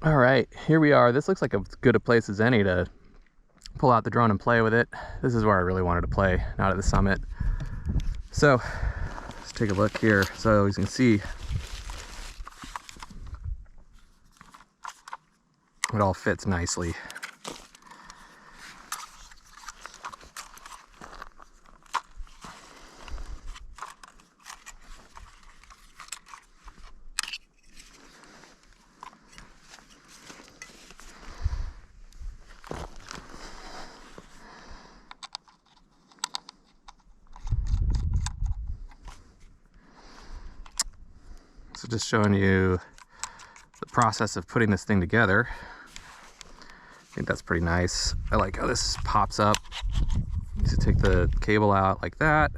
All right, here we are. This looks like as good a place as any to pull out the drone and play with it. This is where I really wanted to play, not at the summit. So let's take a look here. So as you can see, it all fits nicely. So just showing you the process of putting this thing together. I think that's pretty nice. I like how this pops up. You just take the cable out like that.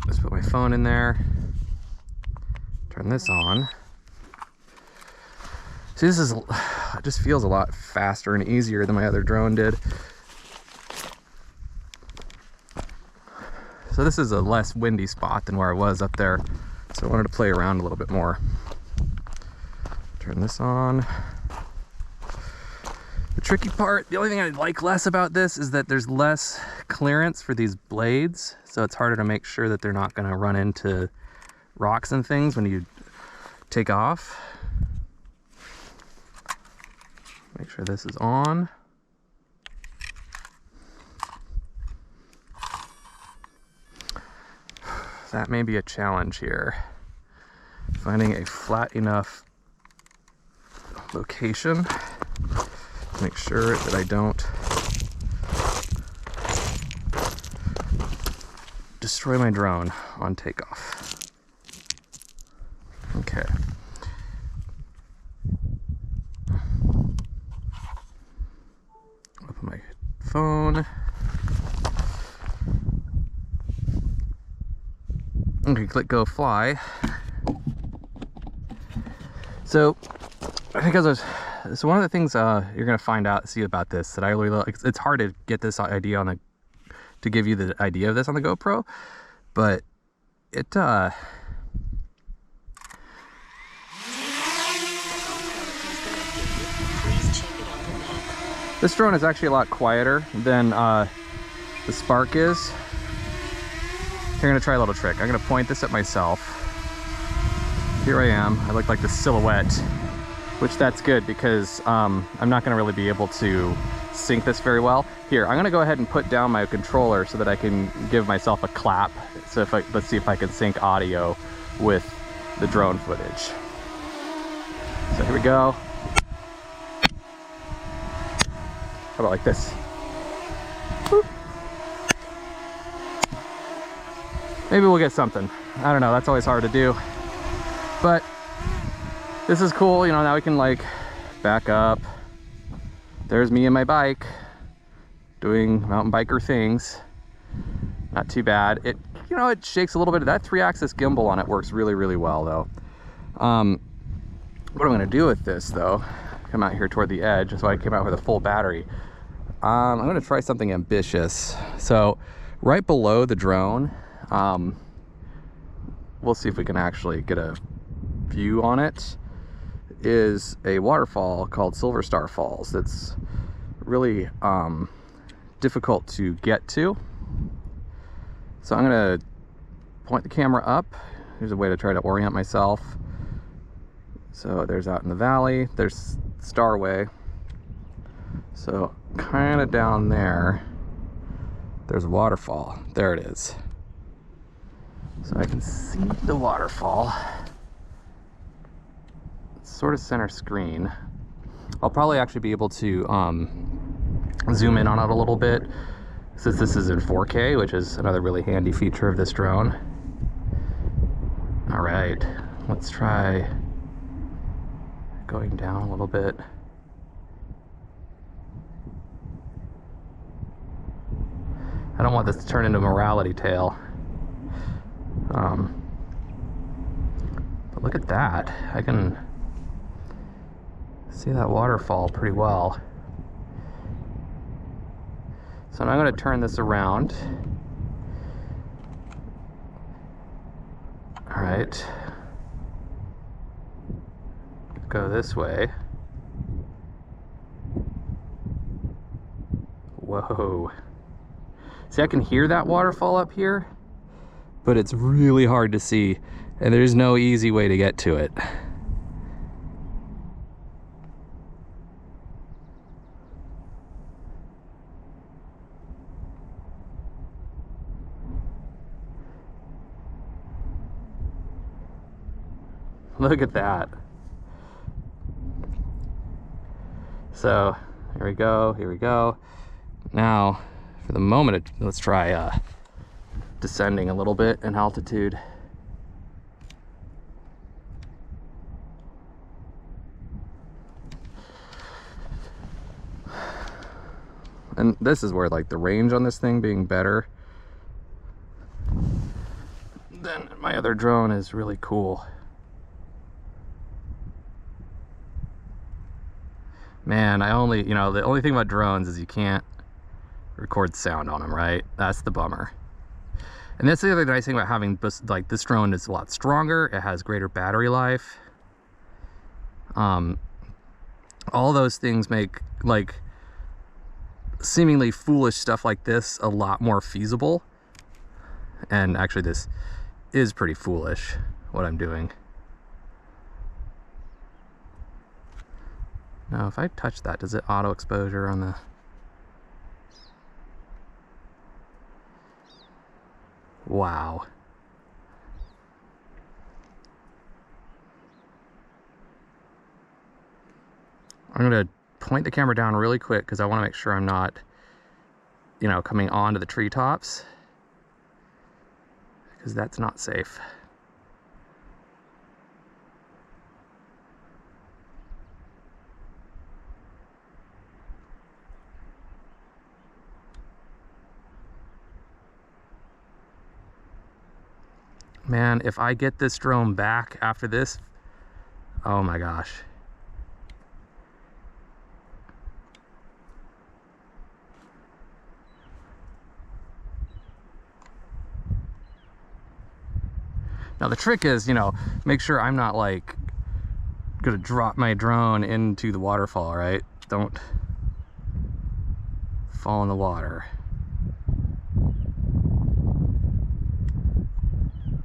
Just put my phone in there. Turn this on. See, this is, it just feels a lot faster and easier than my other drone did. So this is a less windy spot than where I was up there. So I wanted to play around a little bit more. Turn this on. The tricky part, the only thing I like less about this is that there's less clearance for these blades. So it's harder to make sure that they're not gonna run into rocks and things when you take off. Make sure this is on. That may be a challenge here. Finding a flat enough location to make sure that I don't destroy my drone on takeoff. Okay. Open my phone. Okay, click go fly. So I think so one of the things you're gonna find out, see about this that I really like, it's hard to get this idea on to give you the idea of this on the GoPro, but it this drone is actually a lot quieter than the Spark is. Here, I'm gonna try a little trick. I'm gonna point this at myself. Here I am. I look like the silhouette, which that's good because I'm not gonna really be able to sync this very well. Here, I'm gonna go ahead and put down my controller so that I can give myself a clap. So let's see if I can sync audio with the drone footage. So here we go. How about like this? Boop. Maybe we'll get something. I don't know, that's always hard to do. But this is cool, you know, now we can like back up. There's me and my bike doing mountain biker things. Not too bad. It, you know, it shakes a little bit. That 3-axis gimbal on it works really, really well though. What I'm gonna do with this though, come out here toward the edge, so I came out with a full battery. I'm gonna try something ambitious. So right below the drone, we'll see if we can actually get a view on it, is a waterfall called Silver Star Falls that's really difficult to get to. So I'm gonna point the camera up. Here's a way to try to orient myself. So there's out in the valley, there's Starway. So kind of down there, there's a waterfall. There it is. So I can see the waterfall. It's sort of center screen. I'll probably actually be able to zoom in on it a little bit since this is in 4K, which is another really handy feature of this drone. All right, let's try going down a little bit. I don't want this to turn into a morality tale. But look at that. I can see that waterfall pretty well. So now I'm going to turn this around. All right. go this way. Whoa. See, I can hear that waterfall up here, but it's really hard to see, and there's no easy way to get to it. Look at that. So, here we go, here we go. Now, for the moment, let's try descending a little bit in altitude. And this is where like the range on this thing being better than my other drone is really cool. Man, the only thing about drones is you can't record sound on them, right? That's the bummer. And that's the other nice thing about having like this drone is a lot stronger. It has greater battery life. All those things make like seemingly foolish stuff like this a lot more feasible. And actually this is pretty foolish, what I'm doing. Now if I touch that, does it auto exposure on the... Wow. I'm gonna point the camera down really quick because I want to make sure I'm not, coming onto the treetops, because that's not safe. Man, if I get this drone back after this, oh my gosh. Now the trick is, make sure I'm not like gonna drop my drone into the waterfall, right? Don't fall in the water.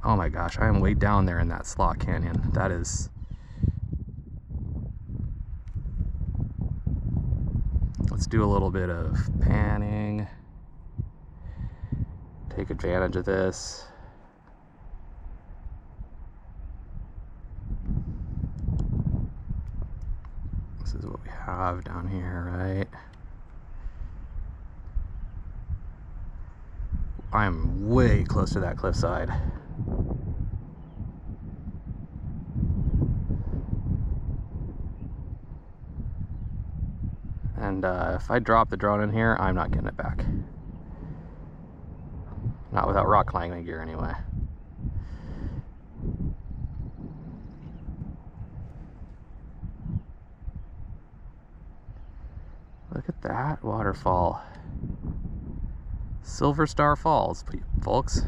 Oh my gosh, I am way down there in that slot canyon. That is... Let's do a little bit of panning. Take advantage of this. This is what we have down here, right? I'm way close to that cliffside. And if I drop the drone in here, I'm not getting it back. Not without rock climbing gear anyway. Look at that waterfall. Silver Star Falls, folks.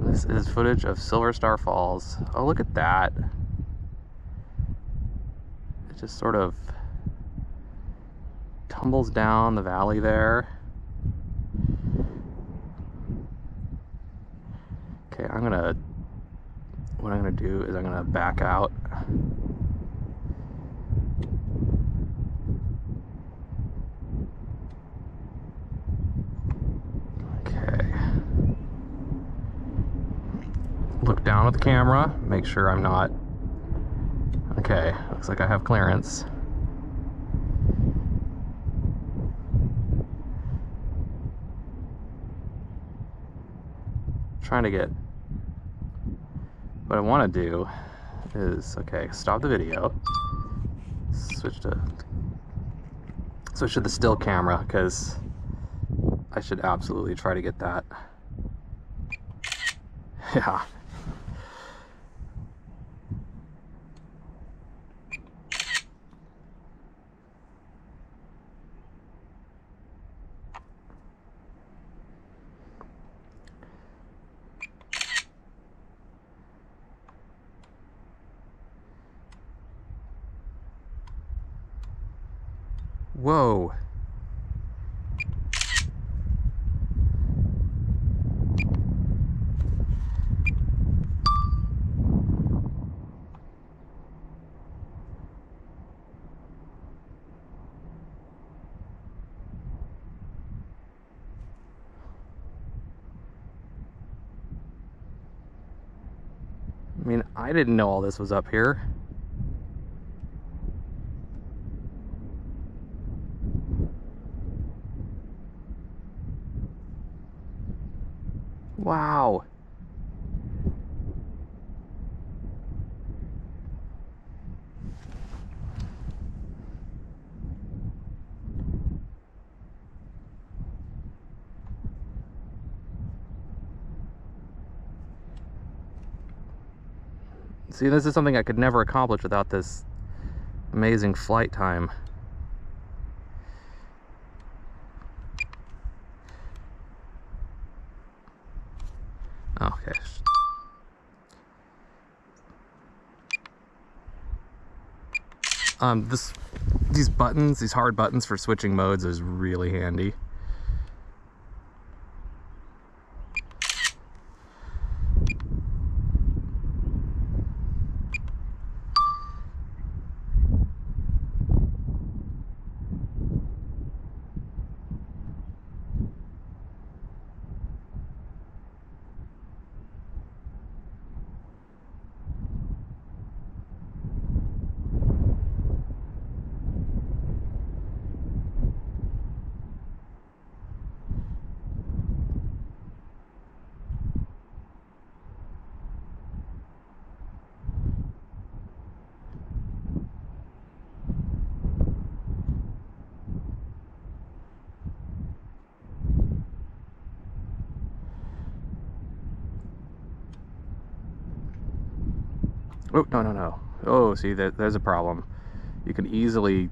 This is footage of Silver Star Falls. Oh, look at that. It just sort of tumbles down the valley there. Okay, what I'm gonna do is I'm gonna back out. Okay. Look down at the camera, make sure I'm not... Okay, looks like I have clearance. Trying to get... What I want to do is, okay, stop the video, switch to the still camera, because I should absolutely try to get that. Yeah. Whoa. I mean, I didn't know all this was up here. Wow. See, this is something I could never accomplish without this amazing flight time. Okay. These buttons, these hard buttons for switching modes is really handy. Oh, no. Oh, see, there's a problem. You can easily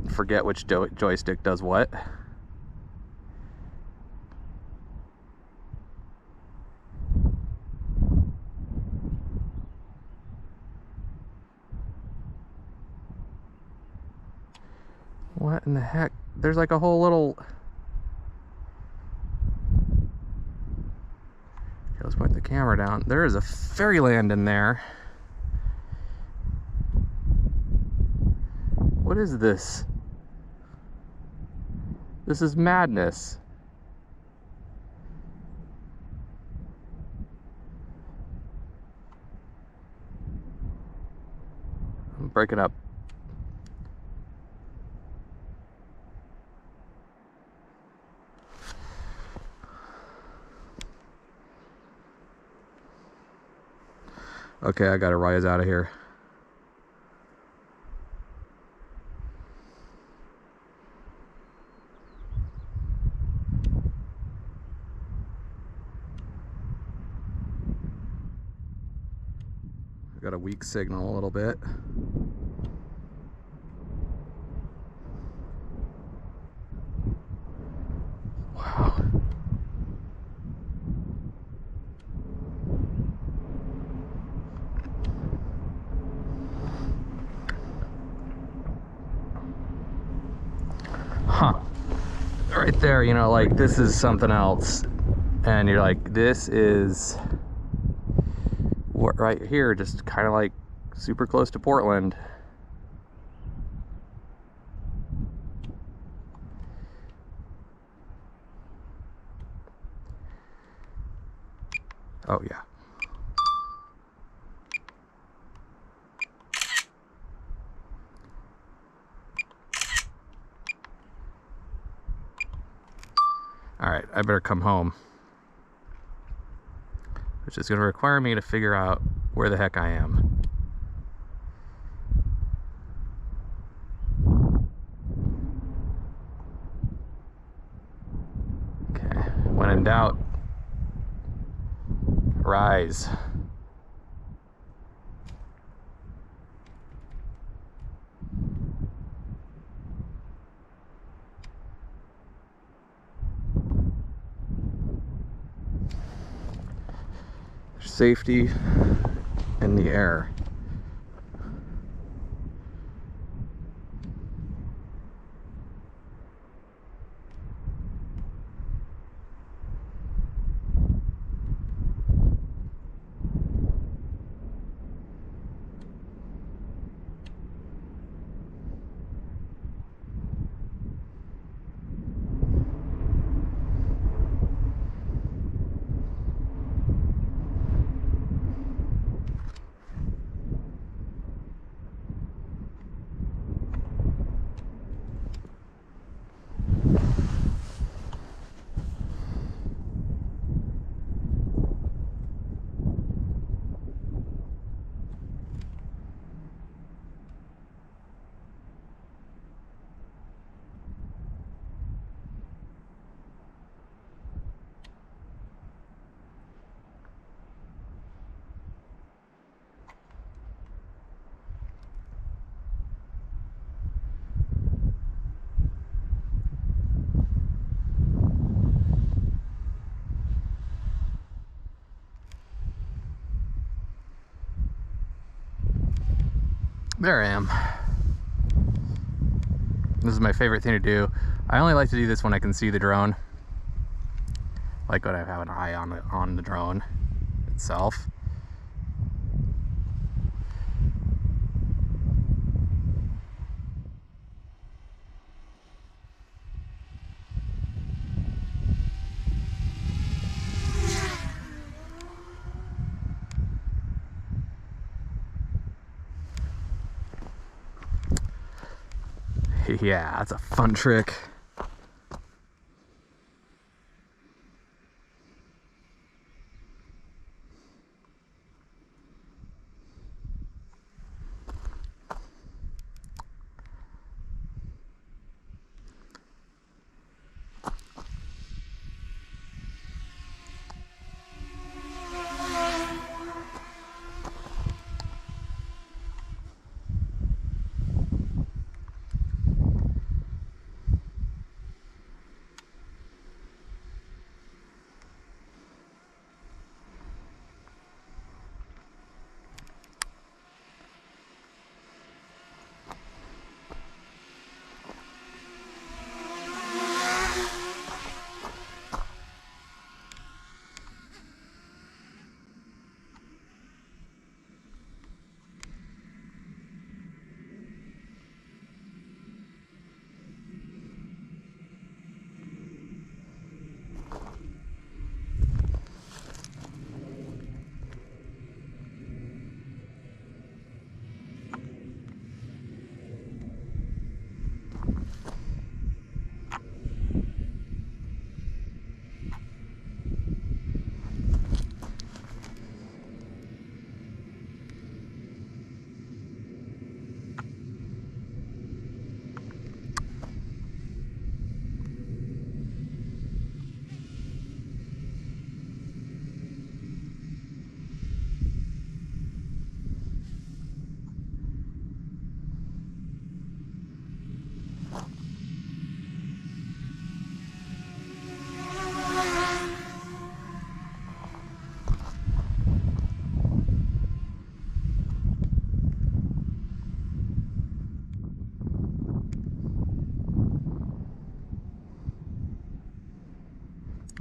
forget which joystick does what. What in the heck? There's like a whole little... Okay, let's point the camera down. There is a fairyland in there. What is this? This is madness. I'm breaking up. Okay, I gotta rise out of here. I got a weak signal a little bit. Wow. Huh. Right there, you know, like this is something else. And you're like, this is what right here, just kind of like super close to Portland. Oh yeah. All right, I better come home, which is going to require me to figure out where the heck I am. Okay, when in doubt, rise. Safety in the air. There I am. This is my favorite thing to do. I only like to do this when I can see the drone. Like when I have an eye on the drone itself. Yeah, that's a fun trick.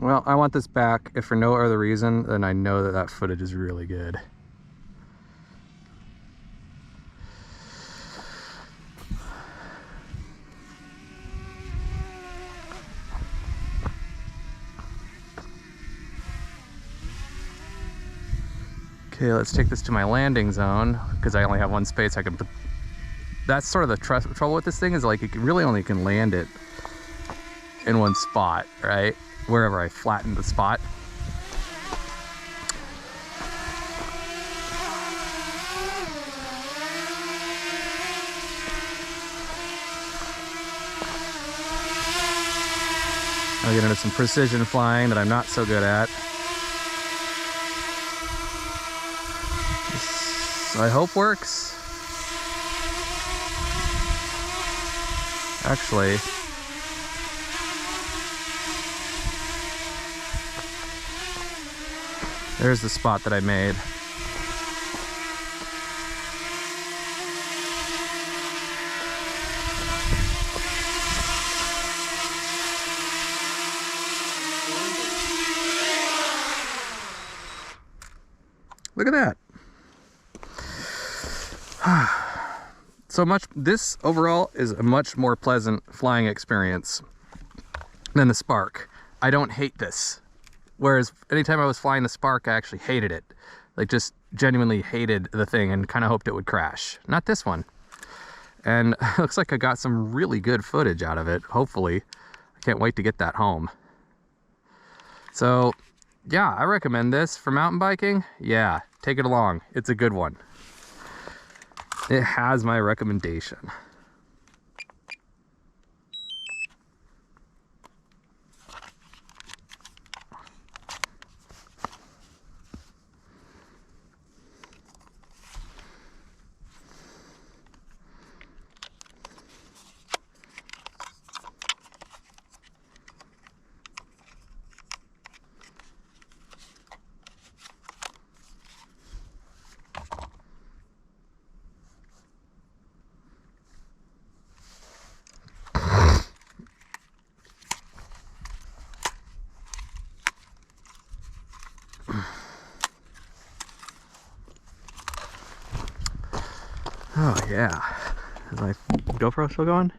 Well, I want this back, if for no other reason than I know that that footage is really good. Okay, let's take this to my landing zone, because I only have one space I can put. That's sort of the trouble with this thing, is like you really only can land it in one spot, right? Wherever I flatten the spot. I'll get into some precision flying that I'm not so good at. This, I hope, works. Actually, there's the spot that I made. Look at that. So much, this overall is a much more pleasant flying experience than the Spark. I don't hate this. Whereas anytime I was flying the Spark, I actually hated it. Like, just genuinely hated the thing and kind of hoped it would crash. Not this one. And it looks like I got some really good footage out of it, hopefully. I can't wait to get that home. So, yeah, I recommend this for mountain biking. Yeah, take it along. It's a good one. It has my recommendation. Oh yeah. Is my GoPro still going?